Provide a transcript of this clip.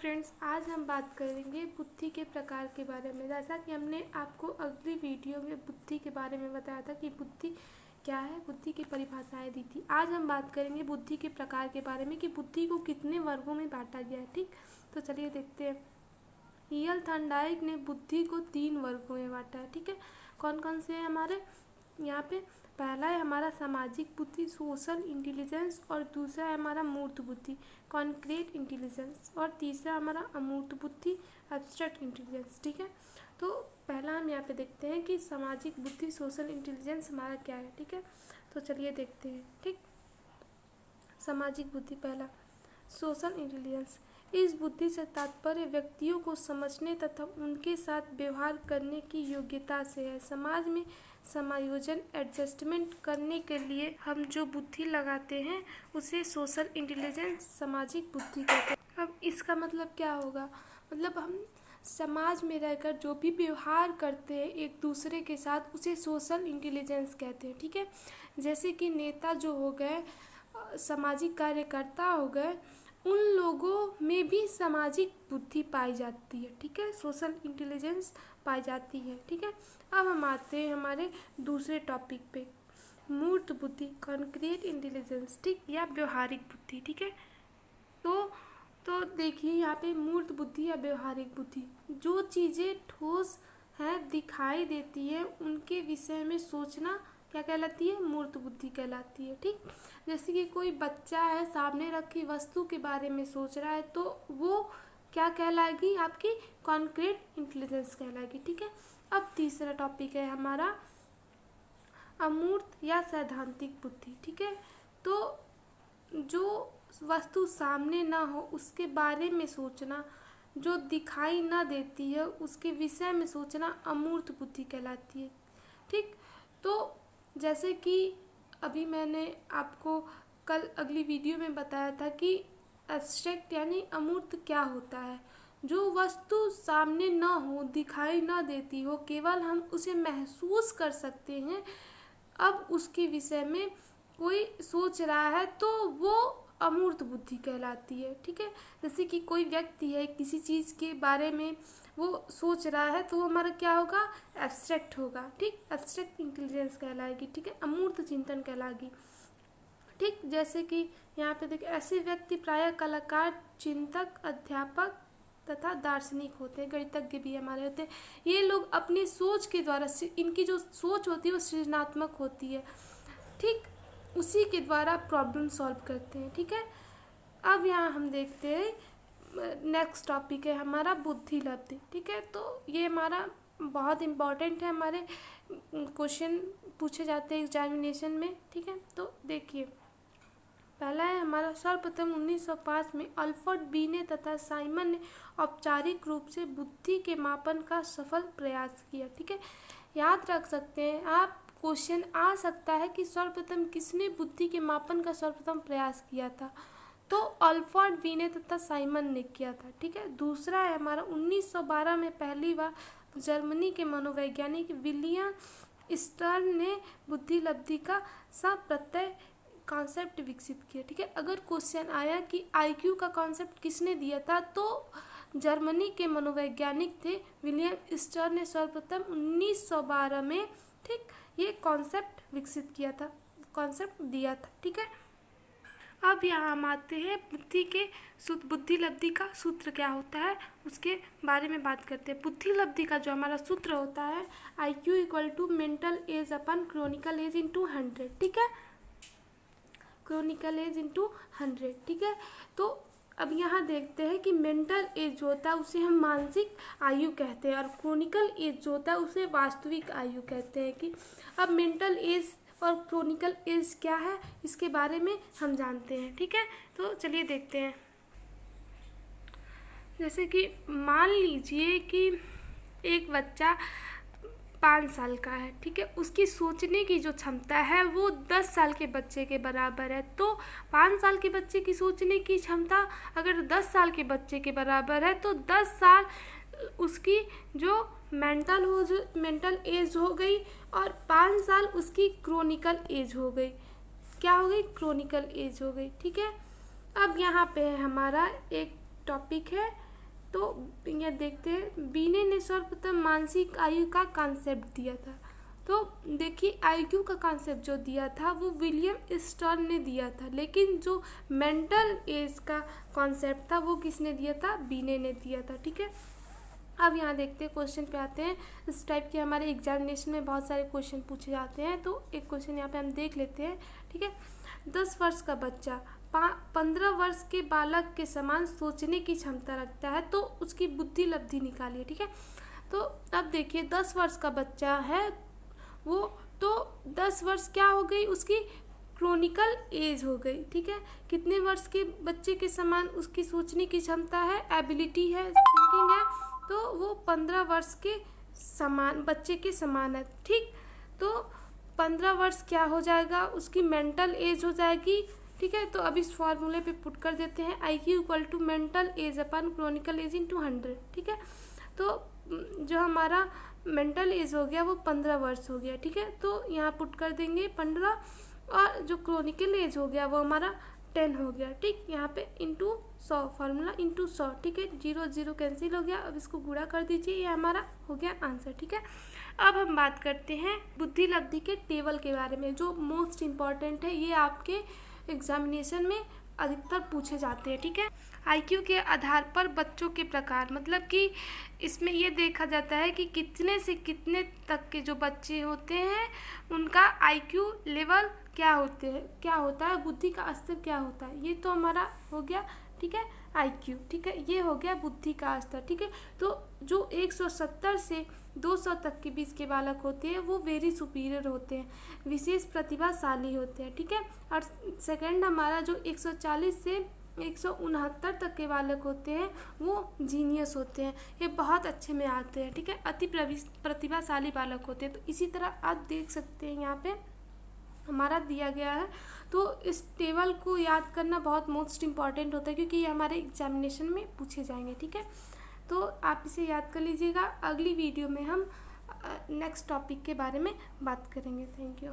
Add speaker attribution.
Speaker 1: Friends, आज हम बात करेंगे बुद्धि के प्रकार के बारे में। जैसा कि हमने आपको अगली वीडियो में बुद्धि के बारे में बताया था कि बुद्धि क्या है, बुद्धि की परिभाषाएं दी थी। आज हम बात करेंगे बुद्धि के प्रकार के बारे में कि बुद्धि को कितने वर्गों में बांटा गया है। ठीक, तो चलिए देखते हैं। ईएल थॉर्नडाइक ने बुद्धि को 3 वर्गों में बांटा है। ठीक है, कौन कौन से हैं हमारे यहाँ पे? पहला है हमारा सामाजिक बुद्धि, सोशल इंटेलिजेंस, और दूसरा है हमारा मूर्त बुद्धि, कॉन्क्रीट इंटेलिजेंस, और तीसरा हमारा अमूर्त बुद्धि, एब्स्ट्रैक्ट इंटेलिजेंस। ठीक है, तो पहला हम यहाँ पे देखते हैं कि सामाजिक बुद्धि, सोशल इंटेलिजेंस हमारा क्या है। ठीक है, तो चलिए देखते हैं। ठीक, सामाजिक बुद्धि पहला, सोशल इंटेलिजेंस। इस बुद्धि से तात्पर्य व्यक्तियों को समझने तथा उनके साथ व्यवहार करने की योग्यता से है। समाज में समायोजन, एडजस्टमेंट करने के लिए हम जो बुद्धि लगाते हैं उसे सोशल इंटेलिजेंस, सामाजिक बुद्धि कहते हैं। अब इसका मतलब क्या होगा? मतलब हम समाज में रहकर जो भी व्यवहार करते हैं एक दूसरे के साथ, उसे सोशल इंटेलिजेंस कहते हैं। ठीक है, जैसे कि नेता जो हो गए, सामाजिक कार्यकर्ता हो गए, उन लोगों में भी सामाजिक बुद्धि पाई जाती है। ठीक है, सोशल इंटेलिजेंस पाई जाती है। ठीक है, अब हम आते हैं हमारे दूसरे टॉपिक पे, मूर्त बुद्धि, कॉन्क्रीट इंटेलिजेंस। ठीक, या व्यवहारिक बुद्धि। ठीक है, तो देखिए यहाँ पे मूर्त बुद्धि या व्यवहारिक बुद्धि, जो चीज़ें ठोस हैं, दिखाई देती है, उनके विषय में सोचना क्या कहलाती है? मूर्त बुद्धि कहलाती है। ठीक, जैसे कि कोई बच्चा है, सामने रखी वस्तु के बारे में सोच रहा है, तो वो क्या कहलाएगी? आपकी कॉन्क्रीट इंटेलिजेंस कहलाएगी। ठीक है, अब तीसरा टॉपिक है हमारा अमूर्त या सैद्धांतिक बुद्धि। ठीक है, तो जो वस्तु सामने ना हो उसके बारे में सोचना, जो दिखाई ना देती है उसके विषय में सोचना अमूर्त बुद्धि कहलाती है। ठीक, तो जैसे कि अभी मैंने आपको कल अगली वीडियो में बताया था कि एब्स्ट्रैक्ट यानी अमूर्त क्या होता है। जो वस्तु सामने ना हो, दिखाई ना देती हो, केवल हम उसे महसूस कर सकते हैं, अब उसके विषय में कोई सोच रहा है तो वो अमूर्त बुद्धि कहलाती है। ठीक है, जैसे कि कोई व्यक्ति है, किसी चीज़ के बारे में वो सोच रहा है, तो वो हमारा क्या होगा? एब्स्ट्रैक्ट होगा। ठीक, एब्स्ट्रैक्ट इंटेलिजेंस कहलाएगी। ठीक है, अमूर्त चिंतन कहलाएगी। ठीक, जैसे कि यहाँ पे देखिए, ऐसे व्यक्ति प्रायः कलाकार, चिंतक, अध्यापक तथा दार्शनिक होते हैं, गणितज्ञ भी हमारे होते हैं। ये लोग अपनी सोच के द्वारा, इनकी जो सोच होती है वो सृजनात्मक होती है। ठीक, उसी के द्वारा प्रॉब्लम सॉल्व करते हैं। ठीक है, अब यहाँ हम देखते हैं नेक्स्ट टॉपिक है हमारा बुद्धि लब्धि। ठीक है, तो ये हमारा बहुत इम्पॉर्टेंट है, हमारे क्वेश्चन पूछे जाते हैं एग्जामिनेशन में। ठीक है, तो देखिए पहला है हमारा, सर्वप्रथम 1905 में अल्फ्रेड बीने तथा साइमन ने औपचारिक रूप से बुद्धि के मापन का सफल प्रयास किया। ठीक है, याद रख सकते हैं आप, क्वेश्चन आ सकता है कि सर्वप्रथम किसने बुद्धि के मापन का सर्वप्रथम प्रयास किया था? तो अल्फ्रेड बीने तथा साइमन ने किया था। ठीक है, दूसरा है हमारा 1912 में पहली बार जर्मनी के मनोवैज्ञानिक विलियम स्टर्न ने बुद्धि लब्धि का साप्रत्यय कॉन्सेप्ट विकसित किया। ठीक है, अगर क्वेश्चन आया कि आईक्यू का कॉन्सेप्ट किसने दिया था, तो जर्मनी के मनोवैज्ञानिक थे विलियम स्टर्न ने सर्वप्रथम 1912 में, ठीक, ये कॉन्सेप्ट विकसित किया था, कॉन्सेप्ट दिया था। ठीक है, अब यहाँ हम आते हैं बुद्धि के सूत्र, बुद्धि लब्धि का सूत्र क्या होता है उसके बारे में बात करते हैं। बुद्धि लब्धि का जो हमारा सूत्र होता है, IQ equal to mental age upon chronological age into 100। ठीक है, क्रोनिकल एज इंटू 100। ठीक है, तो अब यहाँ देखते हैं कि मेंटल एज जो होता है उसे हम मानसिक आयु कहते हैं, और क्रोनिकल एज जो होता है उसे वास्तविक आयु कहते हैं। कि अब मेंटल एज और क्रोनिकल एज क्या है इसके बारे में हम जानते हैं। ठीक है, तो चलिए देखते हैं। जैसे कि मान लीजिए कि एक बच्चा 5 साल का है। ठीक है, उसकी सोचने की जो क्षमता है वो 10 साल के बच्चे के बराबर है। तो 5 साल के बच्चे की सोचने की क्षमता अगर 10 साल के बच्चे के बराबर है, तो 10 साल उसकी जो मेंटल एज हो गई, और 5 साल उसकी क्रोनिकल एज हो गई। क्या हो गई? क्रोनिकल एज हो गई। ठीक है, अब यहाँ पे हमारा एक टॉपिक है तो ये देखते हैं, बीने ने सर्वप्रथम मानसिक आयु का कॉन्सेप्ट दिया था। तो देखिए आईक्यू का कॉन्सेप्ट जो दिया था वो विलियम स्टर्न ने दिया था, लेकिन जो मेंटल एज का कॉन्सेप्ट था वो किसने दिया था, बीने ने दिया था। ठीक है, अब यहाँ देखते हैं क्वेश्चन पे आते हैं। इस टाइप के हमारे एग्जामिनेशन में बहुत सारे क्वेश्चन पूछे जाते हैं, तो एक क्वेश्चन यहाँ पे हम देख लेते हैं। ठीक है, 10 वर्ष का बच्चा 15 वर्ष के बालक के समान सोचने की क्षमता रखता है, तो उसकी बुद्धि लब्धि निकालिए। ठीक है, तो अब देखिए 10 वर्ष का बच्चा है वो, तो 10 वर्ष क्या हो गई, उसकी क्रोनिकल एज हो गई। ठीक है, कितने वर्ष के बच्चे के समान उसकी सोचने की क्षमता है, एबिलिटी है, थिंकिंग है, तो वो 15 वर्ष के समान बच्चे के समान है। ठीक, तो 15 वर्ष क्या हो जाएगा, उसकी मेंटल एज हो जाएगी। ठीक है, तो अब इस फॉर्मूले पे पुट कर देते हैं, IQ equal to mental age upon chronological age into 100। ठीक है, तो जो हमारा मेंटल एज हो गया वो 15 वर्ष हो गया। ठीक है, तो यहाँ पुट कर देंगे 15, और जो क्रोनिकल एज हो गया वो हमारा 10 हो गया। ठीक, यहाँ पे इंटू 100, फार्मूला इंटू 100। ठीक है, 0 0 कैंसिल हो गया, अब इसको गुणा कर दीजिए, ये हमारा हो गया आंसर। ठीक है, अब हम बात करते हैं बुद्धि लब्धि के टेबल के बारे में, जो मोस्ट इम्पॉर्टेंट है, ये आपके एग्जामिनेशन में अधिकतर पूछे जाते हैं। ठीक है, IQ के आधार पर बच्चों के प्रकार, मतलब कि इसमें ये देखा जाता है कि कितने से कितने तक के जो बच्चे होते हैं उनका IQ लेवल क्या होता है, बुद्धि का स्तर क्या होता है, ये तो हमारा हो गया। ठीक है, IQ। ठीक है, ये हो गया बुद्धि का स्तर। ठीक है, तो जो 170 से 200 तक के बीच के बालक होते हैं वो वेरी सुपीरियर होते हैं, विशेष प्रतिभाशाली होते हैं। ठीक है, और सेकंड हमारा जो 140 से 169 तक के बालक होते हैं वो जीनियस होते हैं, ये बहुत अच्छे में आते हैं। ठीक है, अति प्रतिभाशाली बालक होते हैं। तो इसी तरह आप देख सकते हैं यहाँ पे हमारा दिया गया है, तो इस टेबल को याद करना बहुत मोस्ट इम्पॉर्टेंट होता है, क्योंकि ये हमारे एग्जामिनेशन में पूछे जाएंगे। ठीक है, तो आप इसे याद कर लीजिएगा। अगली वीडियो में हम नेक्स्ट टॉपिक के बारे में बात करेंगे। Thank you.